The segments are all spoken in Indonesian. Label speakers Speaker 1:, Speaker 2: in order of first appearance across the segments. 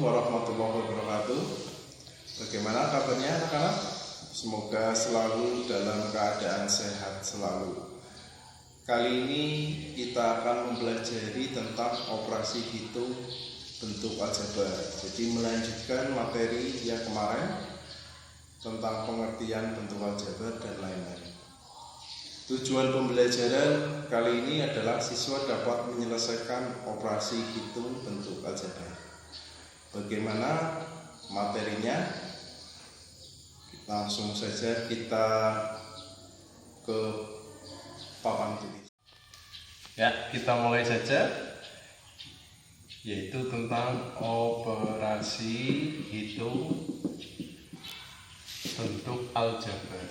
Speaker 1: warahmatullahi wabarakatuh. Bagaimana kabarnya anak-anak? Semoga selalu dalam keadaan sehat selalu. Kali ini kita akan mempelajari tentang operasi hitung bentuk aljabar. Jadi melanjutkan materi yang kemarin tentang pengertian bentuk aljabar dan lain-lain. Tujuan pembelajaran kali ini adalah siswa dapat menyelesaikan operasi hitung bentuk aljabar. Bagaimana materinya? Langsung saja kita ke papan tulis. Ya, kita mulai saja, yaitu tentang operasi hitung bentuk aljabar.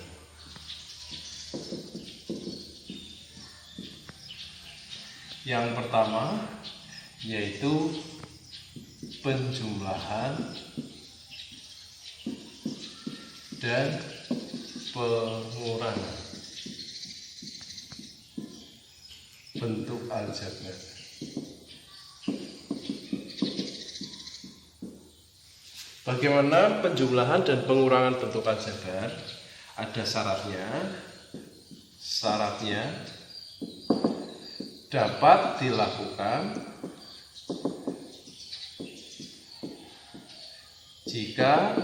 Speaker 1: Yang pertama yaitu penjumlahan dan pengurangan bentuk aljabar. Bagaimana penjumlahan dan pengurangan bentuk aljabar? Ada syaratnya. Syaratnya dapat dilakukan jika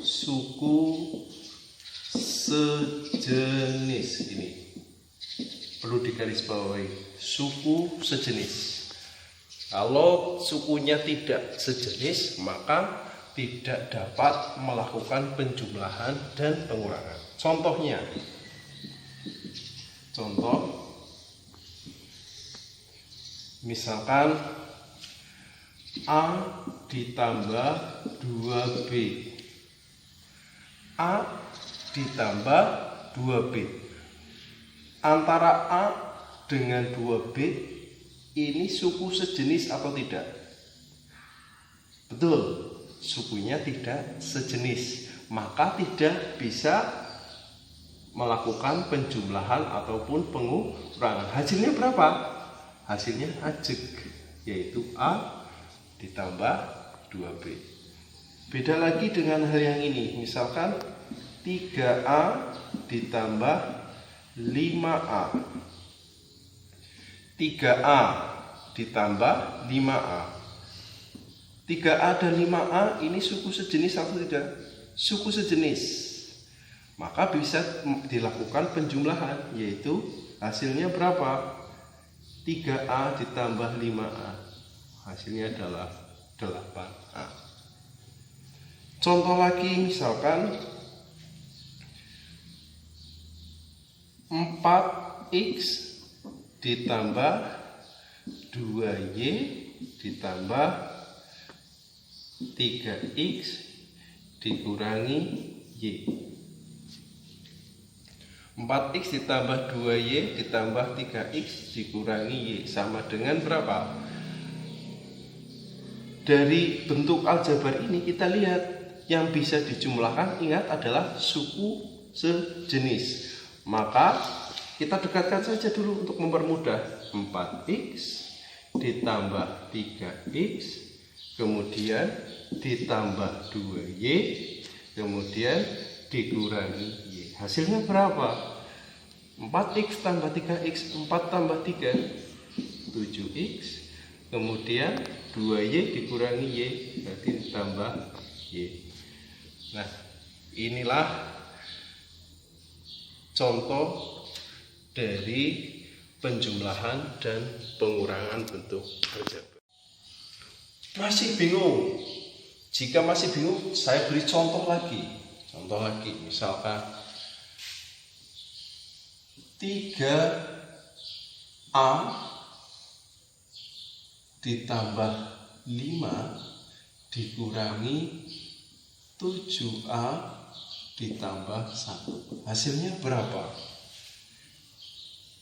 Speaker 1: suku sejenis. Ini perlu digarisbawahi, suku sejenis. Kalau sukunya tidak sejenis, maka tidak dapat melakukan penjumlahan dan pengurangan. Contohnya, misalkan A ditambah 2B, A ditambah 2B. Antara A dengan 2B ini suku sejenis atau tidak? Betul, sukunya tidak sejenis, maka tidak bisa melakukan penjumlahan ataupun pengurangan. Hasilnya berapa? Hasilnya ajeg, yaitu A ditambah 2B. Beda lagi dengan hal yang ini, misalkan 3A ditambah 5A. 3A ditambah 5A. 3A dan 5A ini suku sejenis atau tidak? Suku sejenis. Maka bisa dilakukan penjumlahan, yaitu hasilnya berapa? 3A ditambah 5A. Hasilnya adalah 8A. Contoh lagi, misalkan 4X ditambah 2Y ditambah 3X dikurangi Y. 4X ditambah 2Y ditambah 3X dikurangi Y sama dengan berapa? Dari bentuk aljabar ini kita lihat yang bisa dijumlahkan, ingat, adalah suku sejenis. Maka kita dekatkan saja dulu untuk mempermudah. 4X ditambah 3X kemudian ditambah 2Y kemudian dikurangi Y. Hasilnya berapa? 4X tambah 3X, 4 tambah 3 7X, kemudian 2Y dikurangi Y, berarti ditambah Y. Nah, inilah contoh dari penjumlahan dan pengurangan bentuk aljabar. Masih bingung? Jika masih bingung, saya beri contoh lagi. Misalkan 3A ditambah 5 dikurangi 7A ditambah 1. Hasilnya berapa?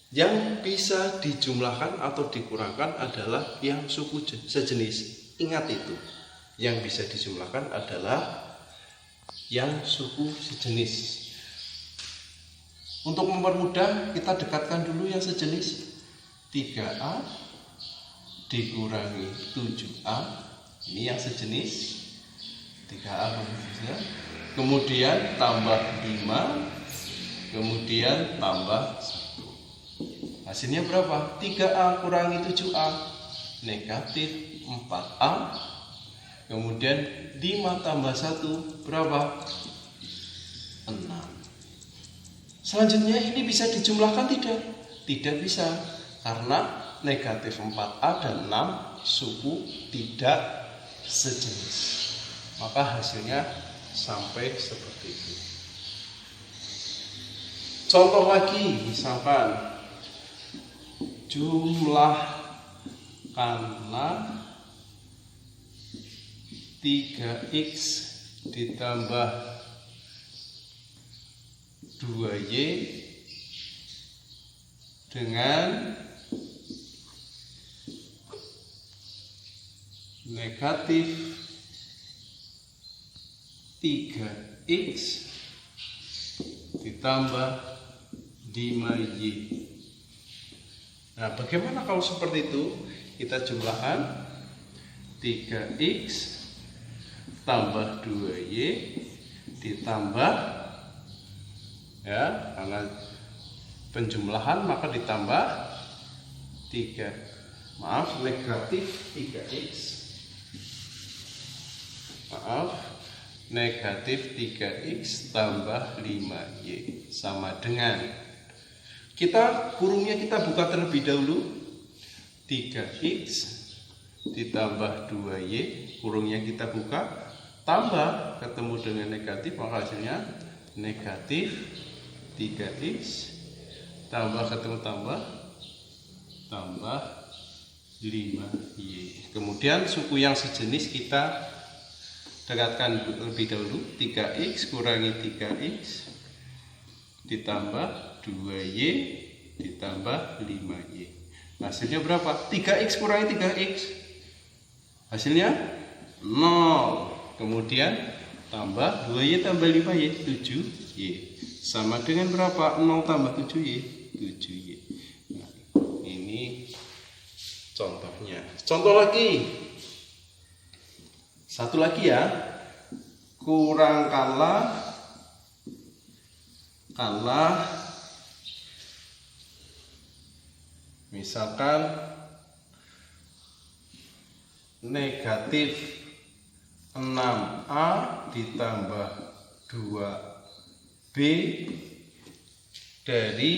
Speaker 1: Yang bisa dijumlahkan atau dikurangkan adalah yang suku sejenis. Ingat itu. Yang bisa dijumlahkan adalah yang suku sejenis. Untuk mempermudah, kita dekatkan dulu yang sejenis. 3A dikurangi 7A Ini yang sejenis 3A khususnya. Kemudian tambah 5, kemudian tambah 1. Hasilnya berapa? 3A kurangi 7A, negatif 4A. Kemudian 5 tambah 1 berapa? 6. Selanjutnya ini bisa dijumlahkan tidak? Tidak bisa, karena negatif 4A dan 6 suku tidak sejenis. Maka hasilnya sampai seperti itu. Contoh lagi, misalkan jumlahkanlah 3x ditambah 2y dengan negatif 3x ditambah 5y. Nah, bagaimana kalau seperti itu? Kita jumlahkan 3x tambah 2y ditambah, ya, karena penjumlahan maka ditambah negatif 3x, negatif 3x tambah 5y sama dengan, kita kurungnya kita buka terlebih dahulu, 3x ditambah 2y, kurungnya kita buka, tambah ketemu dengan negatif, maka hasilnya negatif 3x tambah ketemu tambah 5y. Kemudian suku yang sejenis kita dekatkan lebih dahulu, 3x kurangi 3x ditambah 2y ditambah 5y. Hasilnya berapa? 3x kurangi 3x, hasilnya 0. Kemudian tambah 2y tambah 5y, 7y. Sama dengan berapa? 0 tambah 7y, 7y. Nah, ini contohnya. Contoh lagi. Satu lagi ya. Kurangkanlah misalkan negatif 6A ditambah 2B dari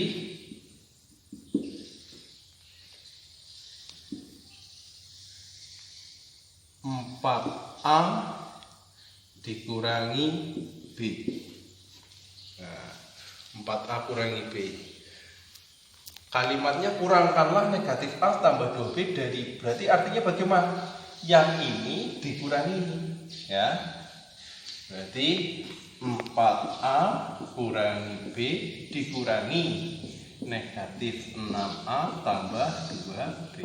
Speaker 1: 4A dikurangi B. Nah, 4A kurangi B. Kalimatnya kurangkanlah negatif A tambah 2B dari, berarti artinya bagaimana? Yang ini dikurangi ini, ya. Berarti 4A kurangi B dikurangi negatif 6A tambah 2B.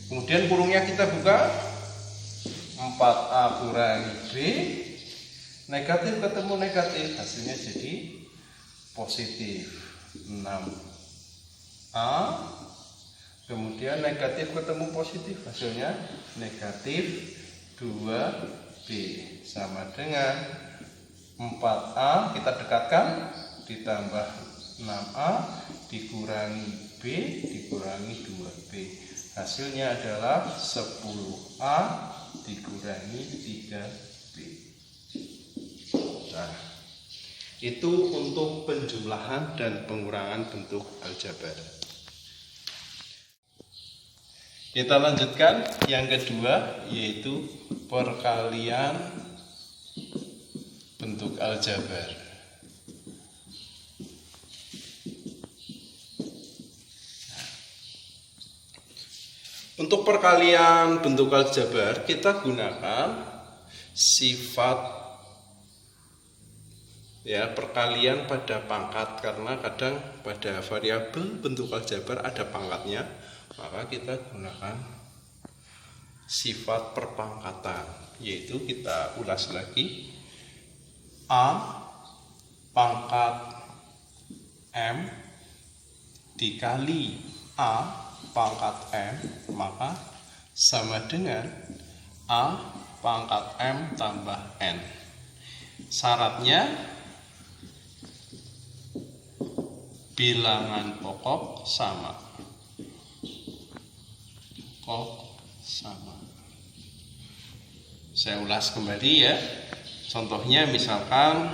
Speaker 1: Kemudian kurungnya kita buka, 4A kurangi B, negatif ketemu negatif, hasilnya jadi positif 6A. Kemudian negatif ketemu positif, hasilnya negatif 2B sama dengan 4A kita dekatkan ditambah 6A dikurangi B dikurangi 2B, hasilnya adalah 10A dikurangi 3B. Nah, itu untuk penjumlahan dan pengurangan bentuk aljabar. Kita lanjutkan yang kedua, yaitu perkalian bentuk aljabar. Untuk perkalian bentuk aljabar kita gunakan sifat, ya, perkalian pada pangkat, karena kadang pada variabel bentuk aljabar ada pangkatnya, maka kita gunakan sifat perpangkatan, yaitu kita ulas lagi, A pangkat M dikali A pangkat M, maka sama dengan A pangkat M tambah N. Syaratnya bilangan pokok sama. Saya ulas kembali ya. Contohnya misalkan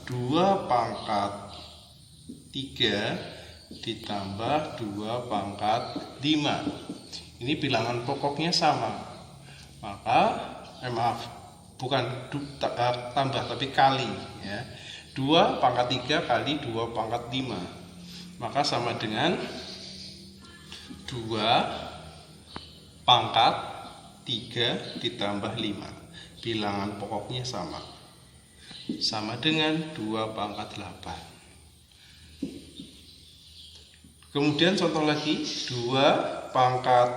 Speaker 1: 2 pangkat 3 ditambah 2 pangkat 5. Ini bilangan pokoknya sama. Maka bukan tambah tapi kali ya. 2 pangkat 3 kali 2 pangkat 5. Maka sama dengan 2 pangkat 3 ditambah 5. Bilangan pokoknya sama. Sama dengan 2 pangkat 8. Kemudian contoh lagi, 2 pangkat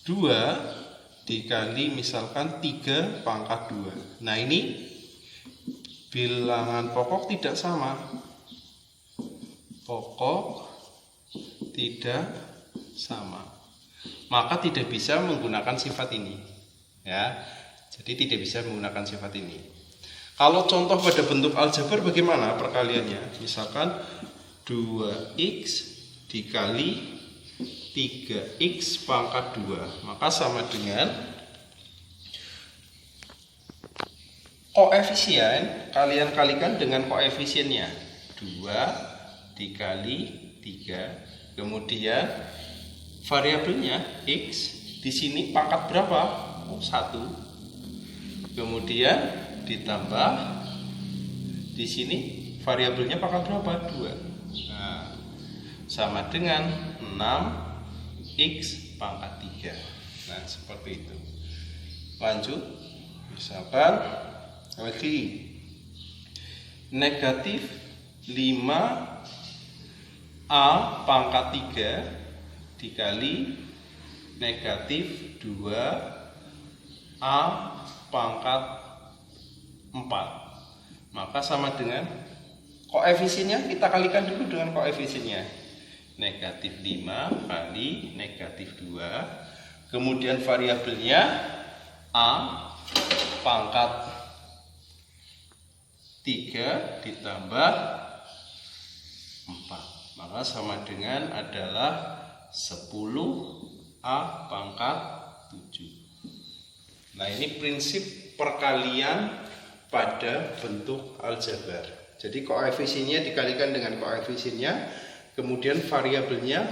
Speaker 1: 2 dikali misalkan 3 pangkat 2. Nah ini bilangan pokok tidak sama. Pokok tidak sama. Maka tidak bisa menggunakan sifat ini. Ya. Jadi tidak bisa menggunakan sifat ini. Kalau contoh pada bentuk aljabar bagaimana perkaliannya? Misalkan 2x dikali 3x pangkat 2. Maka sama dengan koefisien, kalian kalikan dengan koefisiennya. 2 dikali 3. Kemudian variabelnya x, di sini pangkat berapa? 1. Kemudian ditambah di sini variabelnya pangkat berapa? 2. Nah, sama dengan 6x pangkat 3. Nah, seperti itu. Lanjut. Misalkan lagi negatif 5a pangkat 3 dikali negatif 2a pangkat 4. Maka sama dengan koefisiennya, kita kalikan dulu dengan koefisiennya. Negatif 5 kali negatif 2. Kemudian variabelnya a pangkat 3 ditambah 4. Maka sama dengan adalah 10a pangkat 7. Nah ini prinsip perkalian pada bentuk aljabar. Jadi koefisiennya dikalikan dengan koefisiennya, kemudian variabelnya,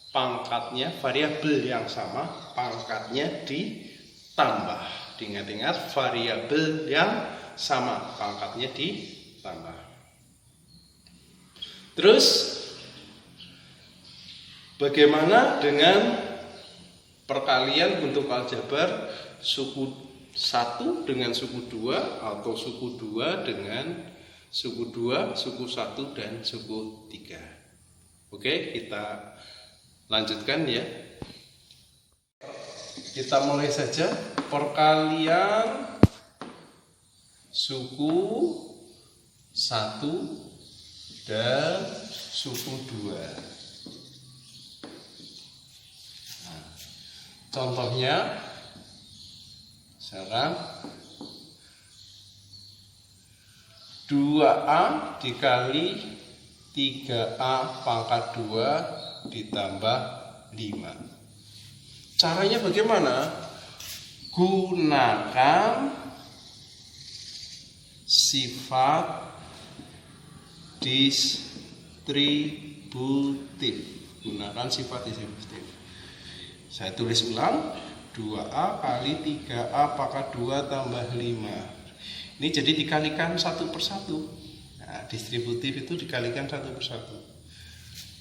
Speaker 1: pangkatnya, variabel yang sama, pangkatnya ditambah. Diingat-ingat, variabel yang sama, pangkatnya ditambah. Terus bagaimana dengan perkalian bentuk aljabar suku 1 dengan suku 2 atau suku 2 dengan suku 2, suku 1 dan suku 3. Oke, kita lanjutkan ya. Kita mulai saja perkalian suku 1 dan suku 2. Nah, contohnya sekarang 2a dikali 3a pangkat 2 ditambah 5. Caranya bagaimana? Gunakan sifat distributif. Gunakan sifat distributif. Saya tulis ulang. 2a kali 3a pangkat 2 tambah 5. Ini jadi dikalikan satu persatu. Nah, distributif itu dikalikan satu persatu.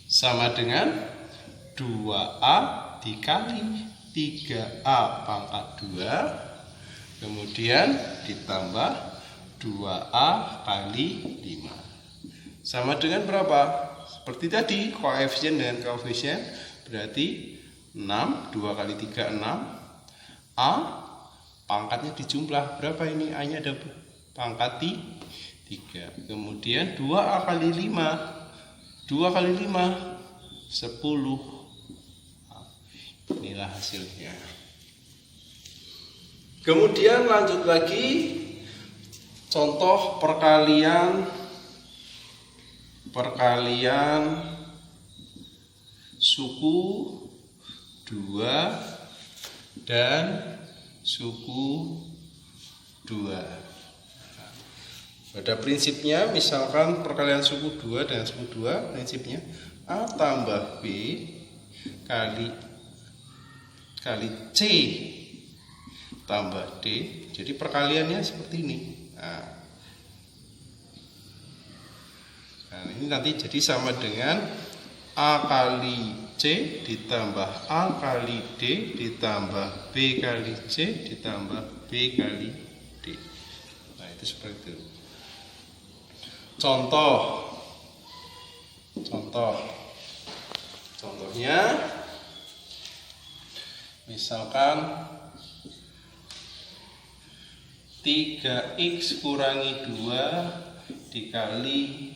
Speaker 1: Sama dengan 2a dikali 3a pangkat 2. Kemudian ditambah 2a kali 5. Sama dengan berapa? Seperti tadi, koefisien dengan koefisien berarti 6, 2 kali 3, 6. A pangkatnya dijumlah berapa ini? A nya ada pangkat 3. Kemudian 2A kali 5. 2 kali 5 10. Inilah hasilnya. Kemudian lanjut lagi, contoh perkalian suku 2 dan suku 2. Pada prinsipnya, misalkan perkalian suku 2 dan suku 2, prinsipnya A tambah B kali C tambah D. Jadi perkaliannya seperti ini. Nah, ini nanti jadi sama dengan A kali C ditambah A kali D ditambah B kali C ditambah B kali D. Nah, itu seperti itu. Contohnya misalkan 3x kurangi 2 dikali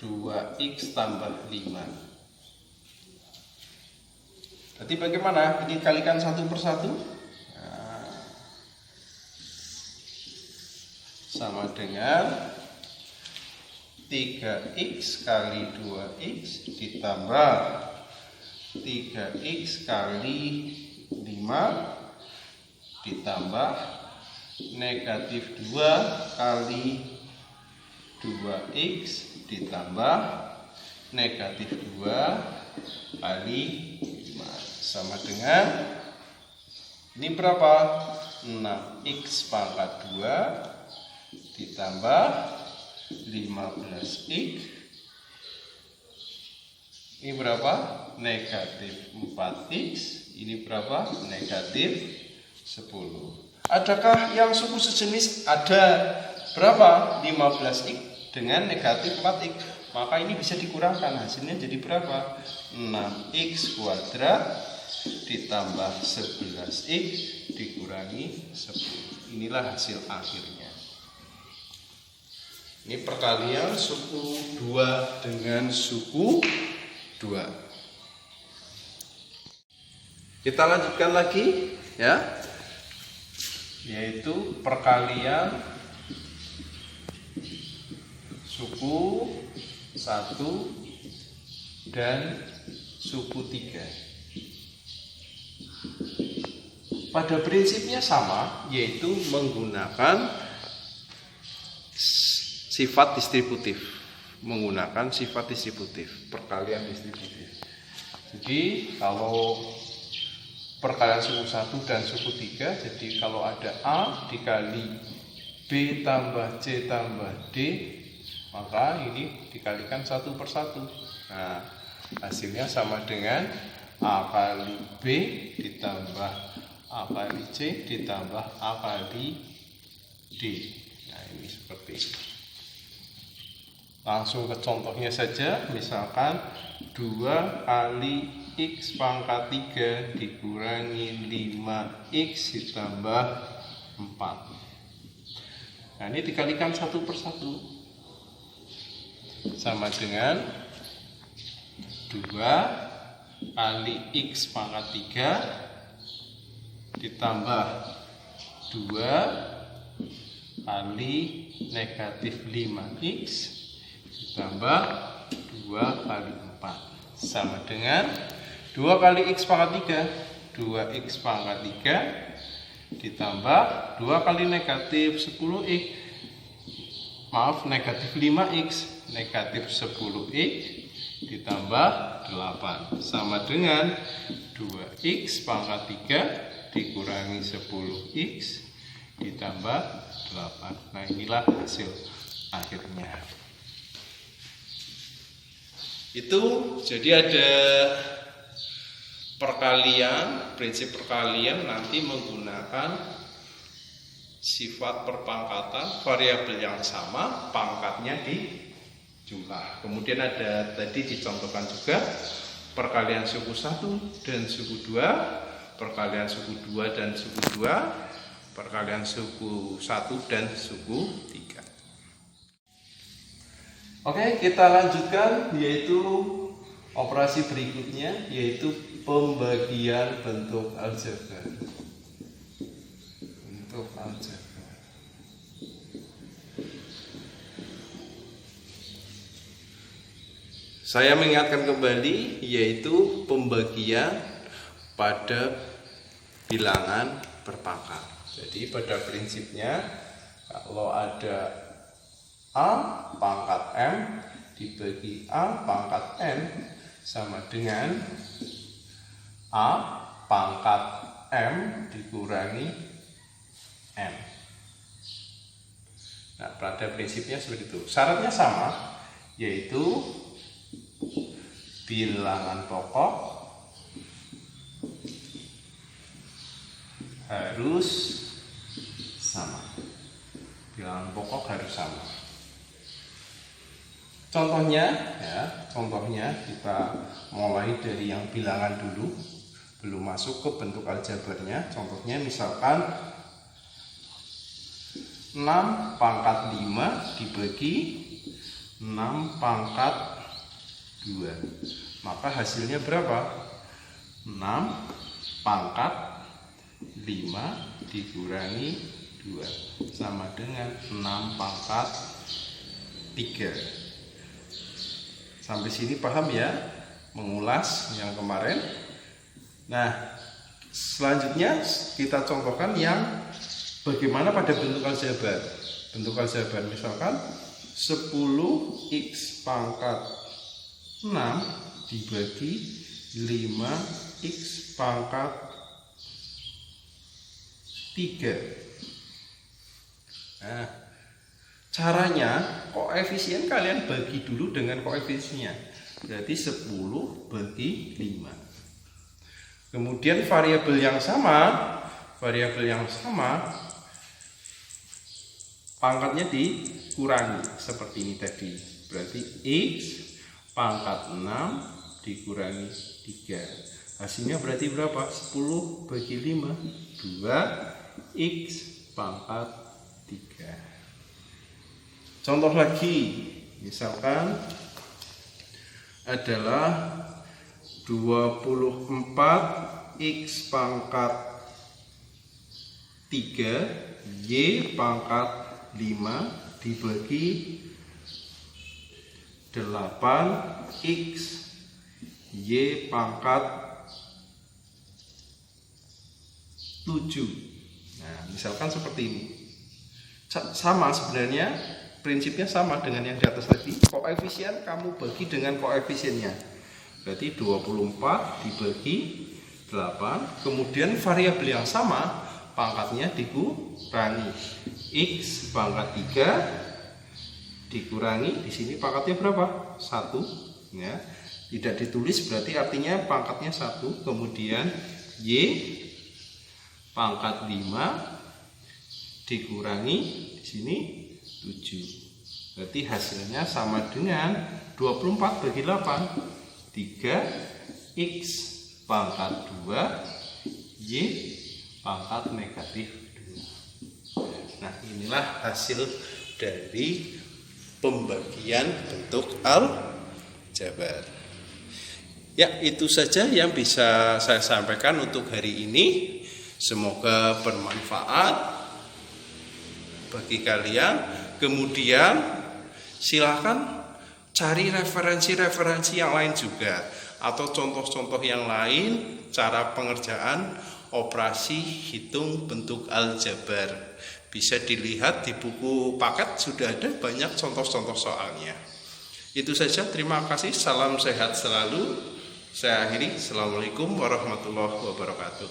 Speaker 1: 2x tambah 5. Berarti bagaimana? Ini kalikan satu persatu. Sama dengan 3x kali 2x ditambah 3x kali 5 ditambah negatif 2 kali 2x ditambah negatif 2 kali 5 sama dengan ini berapa? 6x pangkat 2 ditambah 15x. Ini berapa? Negatif 4x. Ini berapa? Negatif 10. Adakah yang suku sejenis? Ada. Berapa? 15x dengan negatif 4x. Maka ini bisa dikurangkan. Hasilnya jadi berapa? 6x kuadrat ditambah 11x dikurangi 10. Inilah hasil akhirnya. Ini perkalian suku 2 dengan suku 2. Kita lanjutkan lagi ya, yaitu perkalian suku 1 dan suku 3. Pada prinsipnya sama, yaitu menggunakan sifat distributif, perkalian distributif. Jadi kalau perkalian suku 1 dan suku 3, jadi kalau ada A dikali B tambah C tambah D, maka ini dikalikan satu persatu. Nah, hasilnya sama dengan A kali B ditambah A kali C ditambah A kali D. Nah, ini seperti ini. Langsung ke contohnya saja, misalkan 2 kali x pangkat 3 dikurangi 5x ditambah 4. Nah, ini dikalikan satu persatu. Sama dengan 2 kali x pangkat 3 ditambah 2 kali negatif 5x ditambah 2 kali 4 sama dengan 2 kali x pangkat 3, 2x pangkat 3 ditambah 2 kali negatif 10x, negatif 5x, negatif 10x ditambah 8 sama dengan 2x pangkat 3 dikurangi 10x ditambah 8. Nah, inilah hasil akhirnya. Itu jadi ada perkalian, prinsip perkalian nanti menggunakan sifat perpangkatan, variabel yang sama, pangkatnya dijumlah. Kemudian ada tadi dicontohkan juga perkalian suku 1 dan suku 2, perkalian suku 2 dan suku 2, perkalian suku 1 dan suku 3. Oke, kita lanjutkan, yaitu operasi berikutnya, yaitu pembagian bentuk aljabar. Bentuk aljabar. Saya mengingatkan kembali, yaitu pembagian pada bilangan berpangkat. Jadi pada prinsipnya kalau ada A pangkat M dibagi A pangkat N sama dengan A pangkat M dikurangi M. Nah, pada prinsipnya seperti itu. Syaratnya sama, yaitu bilangan pokok harus sama. Bilangan pokok harus sama. Contohnya kita mulai dari yang bilangan dulu, belum masuk ke bentuk aljabarnya. Contohnya misalkan 6 pangkat 5 dibagi 6 pangkat 2. Maka hasilnya berapa? 6 pangkat 5 dikurangi 2 sama dengan 6 pangkat 3. Sampai sini paham ya? Mengulas yang kemarin. Nah, selanjutnya kita contohkan yang bagaimana pada bentuk aljabar. Bentuk aljabar misalkan 10x pangkat 6 dibagi 5x pangkat 3. Nah, caranya koefisien kalian bagi dulu dengan koefisiennya. Berarti 10 bagi 5. Kemudian variabel yang sama pangkatnya dikurangi seperti ini tadi. Berarti x pangkat 6 dikurangi 3. Hasilnya berarti berapa? 10 bagi 5 2x pangkat 3. Contoh lagi, misalkan adalah 24x pangkat 3 y pangkat 5 dibagi 8x y pangkat 7. Nah, misalkan seperti ini. Sama sebenarnya, prinsipnya sama dengan yang di atas tadi. Koefisien kamu bagi dengan koefisiennya. Berarti 24 dibagi 8. Kemudian variabel yang sama pangkatnya dikurangi. X pangkat 3 dikurangi, di sini pangkatnya berapa? 1 ya. Tidak ditulis berarti artinya pangkatnya 1. Kemudian Y pangkat 5 dikurangi, di sini 7. Berarti hasilnya sama dengan 24 bagi 8 3x pangkat 2 y pangkat negatif 2. Nah, inilah hasil dari pembagian bentuk aljabar. Ya, itu saja yang bisa saya sampaikan untuk hari ini. Semoga bermanfaat bagi kalian. Kemudian silahkan cari referensi-referensi yang lain juga, atau contoh-contoh yang lain cara pengerjaan operasi hitung bentuk aljabar. Bisa dilihat di buku paket, sudah ada banyak contoh-contoh soalnya. Itu saja, terima kasih, salam sehat selalu. Saya akhiri, Assalamualaikum warahmatullahi wabarakatuh.